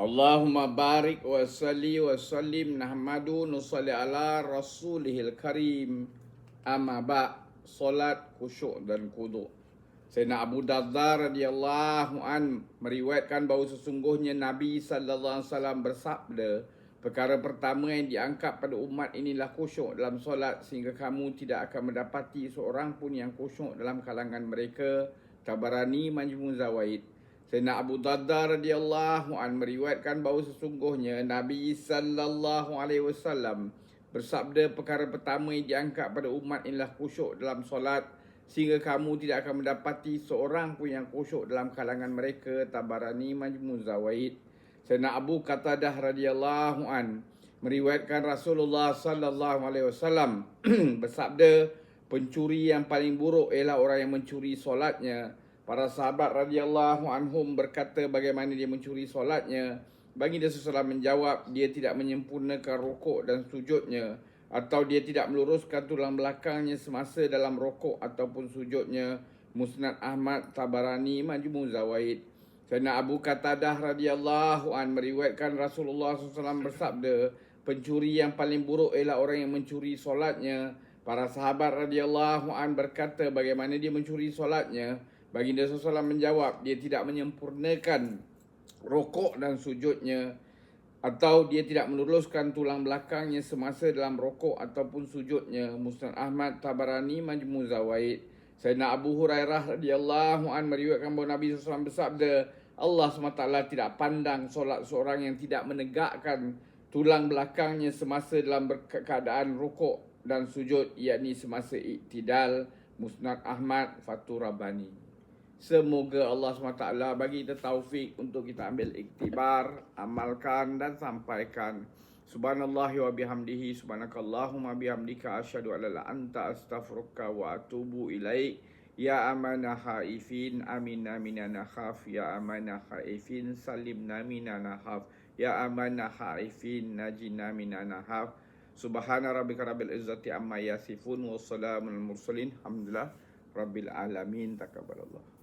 Allahumma barik wa salli wa sallim nahmadu nusalli ala rasulihil karim. Amma ba' solat khusyuk dan khudu'. Sayyidina Abu Darda radhiyallahu an meriwayatkan bahawa sesungguhnya Nabi sallallahu alaihi wasallam bersabda, perkara pertama yang diangkat pada umat inilah khusyuk dalam solat, sehingga kamu tidak akan mendapati seorang pun yang khusyuk dalam kalangan mereka. Tabarani Majmu' Zawaid. Sayyidina Abu Darda radhiyallahu an meriwayatkan bahawa sesungguhnya Nabi sallallahu alaihi wasallam bersabda, perkara pertama yang diangkat pada umat inilah khusyuk dalam solat, sehingga kamu tidak akan mendapati seorang pun yang khusyuk dalam kalangan mereka. Tabarani Majmu' Zawaid. Sayyidina Abu Qatadah radhiyallahu an meriwayatkan Rasulullah sallallahu alaihi wasallam bersabda, pencuri yang paling buruk ialah orang yang mencuri solatnya. Para sahabat radhiyallahu anhum berkata, bagaimana dia mencuri solatnya? Baginda SAW menjawab, dia tidak menyempurnakan rukuk dan sujudnya, atau dia tidak meluruskan tulang belakangnya semasa dalam rukuk ataupun sujudnya. Musnad Ahmad, Tabarani Majmu' Zawaid. Sayyidina Abu Qatadah radhiyallahu an meriwayatkan Rasulullah SAW bersabda, pencuri yang paling buruk ialah orang yang mencuri solatnya. Para sahabat radhiyallahu an berkata, bagaimana dia mencuri solatnya? Baginda SAW menjawab, dia tidak menyempurnakan rukuk dan sujudnya, atau dia tidak meluruskan tulang belakangnya semasa dalam rukuk ataupun sujudnya. Musnad Ahmad, Tabarani Majmu' Zawaid. Sayyidina Abu Hurairah radhiyallahu an meriwayatkan bahawa Nabi SAW bersabda, Allah SWT tidak pandang solat seorang yang tidak menegakkan tulang belakangnya semasa dalam keadaan rukuk dan sujud, yakni semasa iktidal. Musnad Ahmad, Fathur Rabbani. Semoga Allah SWT bagi kita taufik untuk kita ambil iktibar, amalkan dan sampaikan. Subhanallahi wa bihamdihi, subhanakallahumma bihamdika, asyhadu an la ilaha illa anta, astaghfiruka wa atubu ilaik. Ya amanah haifin, aminna minana khaf. Ya amanah haifin, salimna minana khaf. Ya amanah haifin, najina minana khaf. Subhana rabbika rabbil izzati amma yasifun, wassalamun al mursalin, alhamdulillah rabbil alamin. Taqabbalallah.